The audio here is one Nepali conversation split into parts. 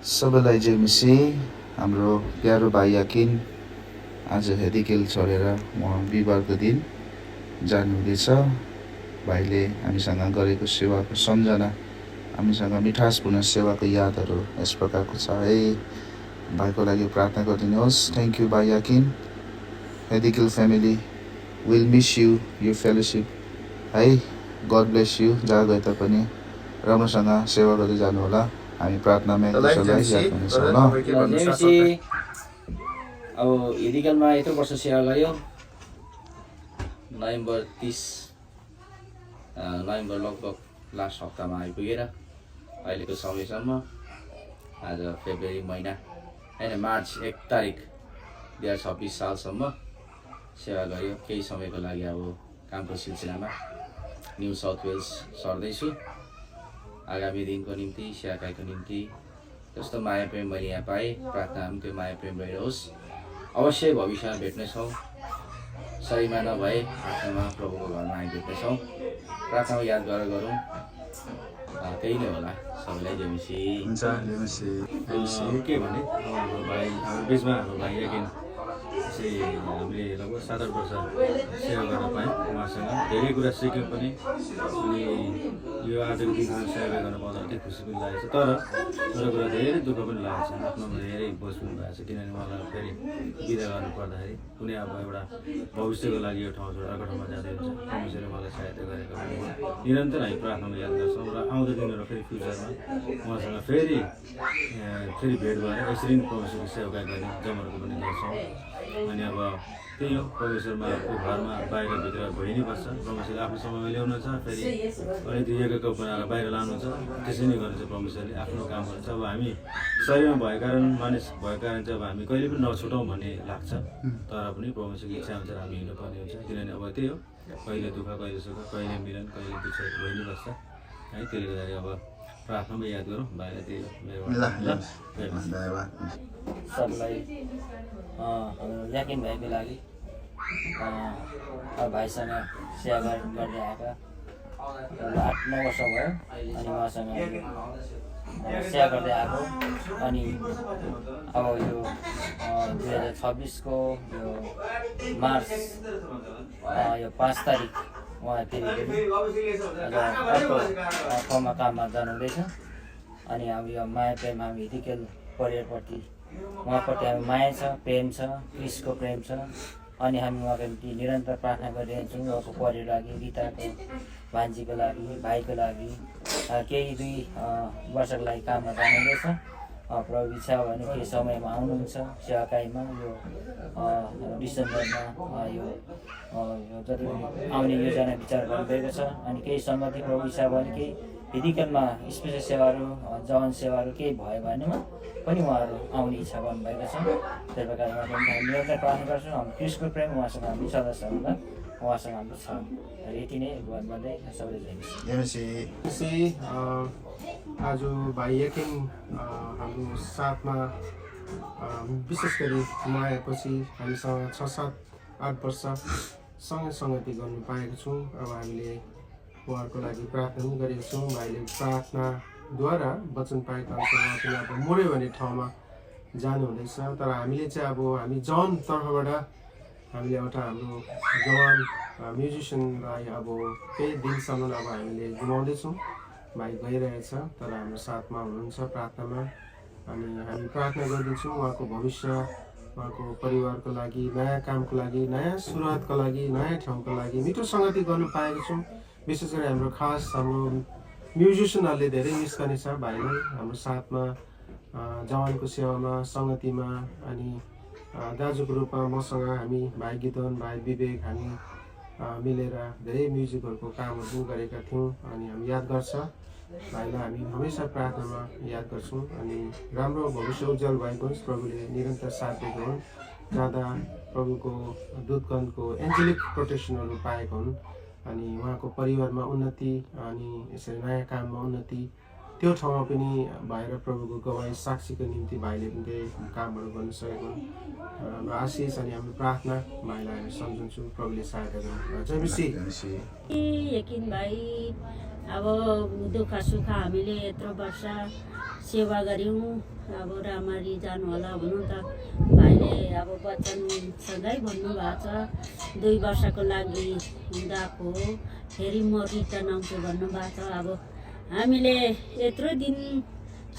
सबैलाई जय मसीह। हाम्रो प्यारो भाइ याकिन आज हेदिकेल छोडेर बिहिबारको दिन जानुहुँदैछ। भाइले हामीसँग गरेको सेवाको सम्झना, हामीसँग मिठासपूर्ण सेवाको यादहरू यस प्रकारको छ है। भाइको लागि प्रार्थना गरिदिनुहोस्। थ्याङ्क यू भाइ याकिन। हेदिकेल फ्यामिली विल मिस यु यो फेलोसिप है। God bless you. जहाँ गए तापनि राम्रोसँग सेवा गर्दै जानुहोला। हामी प्रार्थनामा एक दुसरालाई याद गर्नेछौँ ल। अब हिदिकलमा यत्रो वर्ष सेवा गर्यो। नोभेम्बर लगभग लास्ट हप्तामा आइपुगेर अहिलेको समयसम्म आज फेब्रुअरी महिना होइन, मार्च 1 तारिक 2026 सालसम्म सेवा गर्यो। केही समयको लागि अब कामको सिलसिलामा न्यू साउथ वेल्स सर्दैछु। आगामी दिनको निम्ति, सेवाकाईको निम्ति जस्तो माया प्रेम मैले यहाँ पाएँ, प्रार्थना पनि त्यो माया प्रेम रहिरहोस्। अवश्य भविष्यमा भेट्नेछौँ। शरीरमा नभए आत्मामा प्रभुको घरमा हामी भेट्नेछौँ। प्रार्थनामा याद गरेर गरौँ। त्यही नै होला। सबैलाई जय मसीह। के भने हाम्रो भाइ हाम्रो बिचमा हाम्रो भाइ याकिन चाहिँ हामीले लगभग 7-8 वर्ष सेवा गर्न पायौँ। उहाँसँग धेरै कुरा सिक्यौँ पनि। अनि यो आजको दिनमा सेवा गर्न पाउँदा अति खुसी पनि लागेको छ। तर एउटा कुरा धेरै दुःख पनि लागेको छ। आफ्नोमा धेरै बोझ पनि भएको छ। किनभने उहाँलाई फेरि बिदा गर्नु पर्दाखेरि कुनै अब एउटा भविष्यको लागि यो ठाउँ छोडेर अर्को ठाउँमा जाँदै हुन्छ। परमेश्वरले मलाई सहायता गरेको निरन्तर हामी प्रार्थनामा याद गर्छौँ र आउँदो दिनहरू फेरि फ्युचरमा उहाँसँग फेरि भेट भएर यसरी नै परमेश्वरको सेवा गर्ने जमर्को पनि गर्छौँ। अनि अब त्यही हो, परमेश्वरमा घरमा बाहिर भित्र भइ नै बस्छ। परमेश्वरले आफ्नो समयमा ल्याउनुहुन्छ, फेरि अनि त्यो एकको बनाएर बाहिर लानुहुन्छ। त्यसै नै गर्नुहुन्छ परमेश्वरले आफ्नो काम गर्छ। अब हामी शरीरमा भएको कारण, मानिस भएको कारण चाहिँ अब हामी कहिले पनि नछुटौँ भन्ने लाग्छ। तर पनि परमेश्वरको इच्छा हुन्छ हामी हिँड्नुपर्ने हुन्छ। किनभने अब त्यही हो, कहिले दुःख कहिले सुख, कहिले मिलन कहिले दुःख भइ नै बस्छ है। त्यसले गर्दाखेरि अब प्रार्थनामा याद गरौँ। भाइलाई त्यही हो मेरो सबलाई हाम्रो याकिन भाइको लागि भाइसँग सेवा गर्दै आएका 8-9 वर्ष भयो। अनि उहाँसँग सेवा गर्दै आएको। अनि अब यो 2026को यो मार्च यो 5 तारिक उहाँ फेरि अर्को ठाउँमा काममा जानुहुँदैछ। अनि अब यो माया प्रेम हामी हिदिकेल परिवारप्रति उहाँप्रति हामी माया छ, प्रेम छ, क्रिस्टको प्रेम छ। अनि हामी उहाँको निम्ति निरन्तर प्रार्थना गरिरहन्छौँ। उहाँको परिवारको लागि, गीताको भान्जीको लागि, भाइको लागि केही 2 वर्षको लागि काममा जानुहुँदैछ। प्रभु इच्छा हो भने केही समयमा आउनुहुन्छ सेवाकाईमा। यो डिसेम्बरमा यो जति आउने योजना विचार गर्नुभएको छ। अनि केही सम्बन्धी प्रभु इच्छा भयो भने केही हिदिकलमा स्पेसल सेवाहरू, जवान सेवाहरू केही भयो भनेमा पनि उहाँहरू आउने इच्छा गर्नुभएको छ। त्यही प्रकार उहाँको हामी निरन्तर प्रार्थना गर्छौँ। हाम्रो क्रिस्टको प्रेम उहाँसँग हामी सदस्यहरूमा उहाँसँग हाम्रो छ। यति नै भन्दै सबैले आज भाइ याकिन हाम्रो साथमा विशेष गरी नआएपछि हामीसँग 6-7-8 वर्ष सँगै गर्नु पाएको छौँ। अब हामीले उहाँहरूको लागि प्रार्थना पनि गरेको छौँ। भाइले प्रार्थनाद्वारा वचन पाएको अनुसार उहाँ पनि अब मोड्यो भन्ने ठाउँमा जानुहुँदैछ। तर हामीले चाहिँ अब हामी जवान तर्फबाट हामीले एउटा हाम्रो जवान म्युजिसियनलाई अब केही दिनसम्म अब हामीले गुमाउँदैछौँ। भाइ गइरहेछ तर हाम्रो साथमा हुनुहुन्छ प्रार्थनामा। अनि हामी प्रार्थना गरिदिन्छौँ उहाँको भविष्य, उहाँको परिवारको लागि, नयाँ कामको लागि, नयाँ सुरुवातको लागि, नयाँ ठाउँको लागि मिठो सङ्गति गर्नु पाएको छौँ। विशेष गरी हाम्रो खास हाम्रो म्युजिसियनहरूले धेरै मिस गर्ने छ भाइलाई। हाम्रो साथमा जवानको सेवामा, सङ्गतिमा अनि दाजुको रूपमा मसँग हामी भाइ गीतवन, भाइ विवेक हामी मिलेर धेरै म्युजिकहरूको कामहरू पनि गरेका थियौँ। अनि हामी याद गर्छ भाइलाई हामी हमेसा प्रार्थनामा याद गर्छौँ। अनि राम्रो भविष्य उज्जवल भएको होस्, प्रभुले निरन्तर साथ दिएको हुन्, जाँदा प्रभुको दूतगणको एन्जेलिक प्रोटेक्सनहरू पाएको हुन्। अनि उहाँको परिवारमा उन्नति अनि यसरी नयाँ काममा उन्नति त्यो ठाउँमा पनि भएर प्रभुको गवाई साक्षीको निम्ति भाइले पनि त्यही कामहरू गर्न सकेको हाम्रो आशिष अनि हाम्रो प्रार्थना भाइलाई हामी सम्झन्छौँ प्रभुले सहायता गर्नु जय मसीह। यकिन भाइ अब दुःख सुख हामीले यत्रो वर्ष सेवा गऱ्यौँ अब राम्ररी जानु होला भनौँ त भाइले अब वचनसँगै भन्नुभएको छ 2 वर्षको लागि गएको फेरि म रिटर्न आउँछु भन्नुभएको छ। अब हामीले यत्रो दिन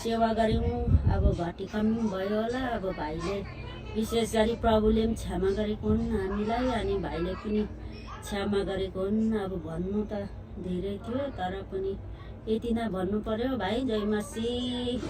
सेवा गऱ्यौँ अब घटी कमी भयो होला अब भाइले विशेष गरी प्रभुले पनि क्षमा गरेको हुन् हामीलाई अनि भाइले पनि क्षमा गरेको हुन्। अब भन्नु त धेरै थियो तर पनि यति नै भन्नु पर्यो भाइ जय मसीह।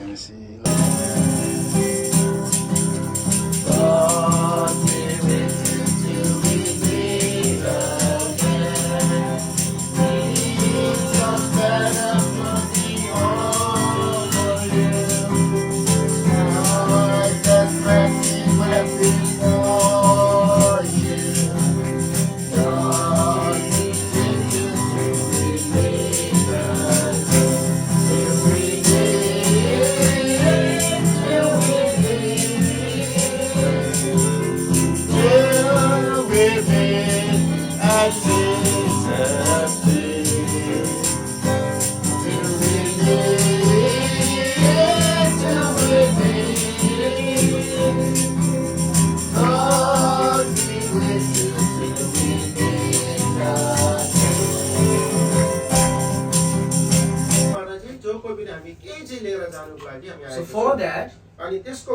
So for that, अनि त्यसको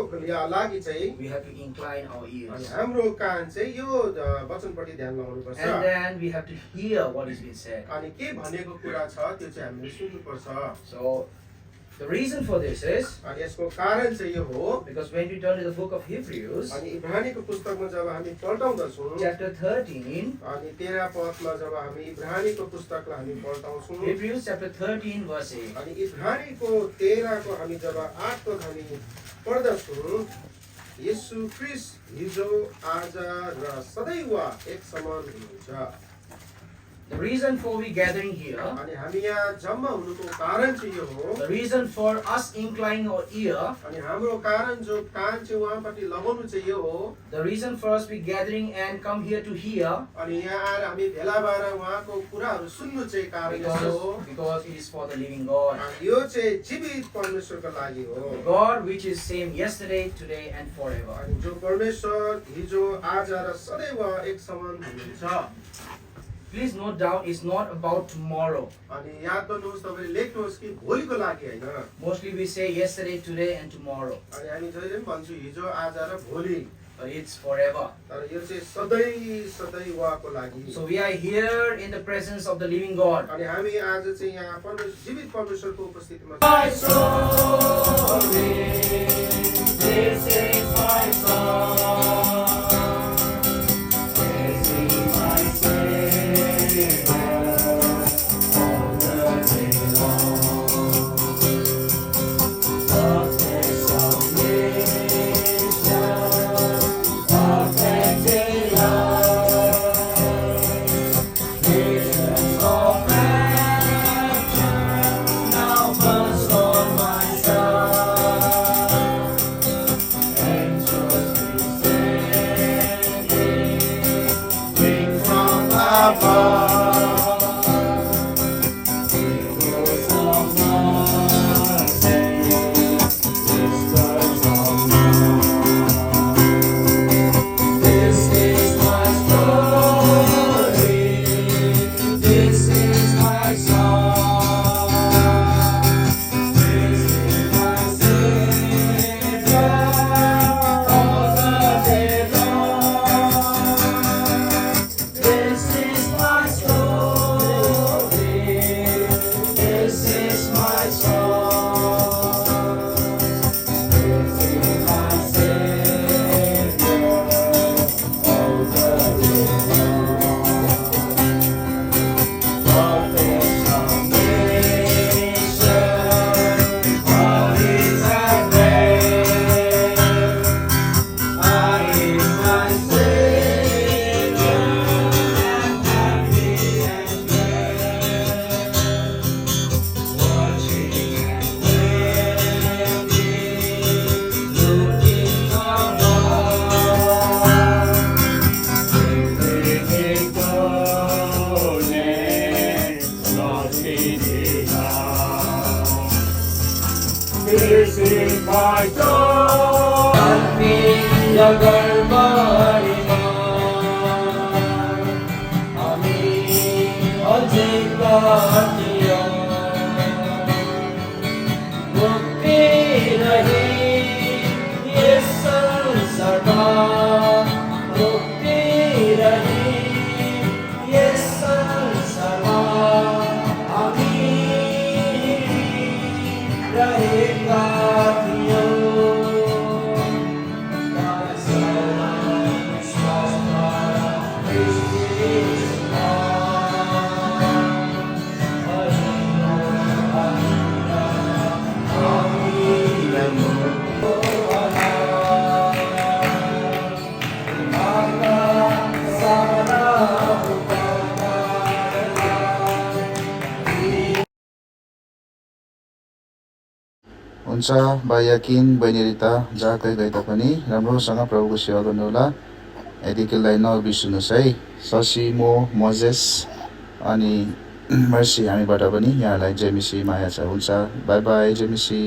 लागि चाहिँ we have to incline our अनि ears. हाम्रो कान चाहिँ यो वचनपट्टि ध्यान लगाउनुपर्छ And then we have to hear what is being said. अनि के भनेको कुरा छ त्यो चाहिँ हामीले सुन्नुपर्छ। So the reason for this is अनि यसको कारण चाहिँ यो हो because when we turn to the book of Hebrews, अनि इब्रानीको पुस्तकमा जब हामी पल्टाउँदछौँ chapter 13, अनि 13 पदमा जब हामी इब्रानीको पुस्तकलाई हामी पल्टाउँछौँ Hebrews chapter 13 verse 8. अनि इब्रानीको 13 को हामी जब 8 पद हामी पढ्दछौँ येशू ख्रीष्ट हिजो आज र सदैव एक समान हुनुहुन्छ। The reason for we gathering here, अनि हामी यहाँ जम्मा हुनुको कारण चाहिँ यो हो the reason for us inclining our ear, अनि हाम्रो कारण जो कान चाहिँ उहाँपट्टि लगाउनु चाहिँ यो हो the reason for us we gathering and come here to hear, अनि यहाँ आएर हामी भेला भएर उहाँको कुराहरू सुन्नु चाहिँ कारण यसो हो because it is for the living God. अनि यो चाहिँ जीवित परमेश्वरको लागि हो। God which is same yesterday, today and forever. अनि जो परमेश्वर हिजो आज र सदैव एक समान हुनुहुन्छ। Please note down, it's not about tomorrow. अनि याद गर्नुहोस् तपाईले लेख्नुहोस् कि भोलिको लागि हैन। Mostly we say yesterday, today and tomorrow. अनि हामी जहिले पनि भन्छौँ हिजो आज र भोलि But it's forever. तर यो चाहिँ सधैँ सधैँ उहाँको लागि। So we are here in the presence of the living God. अनि हामी आज चाहिँ यहाँ जीवित परमेश्वरको उपस्थितिमा My soul, this is my song. Praising my Savior all the day long. The face of nation, perfect love, visions of rapture now burst on my side. शान्ति जगर्मणीमा हामी अझै बाँचियौँ मुक्ति रही यस संसारमा मुक्ति रही यस संसारमा हामी रहेका थियौँ हुन्छ भाइ याकिन बहिनी रिता जहाँ कहीँ गए तापनि राम्रोसँग प्रभुको सेवा गर्नुहोला यतिखेरलाई नबिर्सिनुहोस् है शशी मोजेस अनि मर्सी हामीबाट पनि यहाँलाई जेमिसी माया छ हुन्छ बाई बाई जेमिसी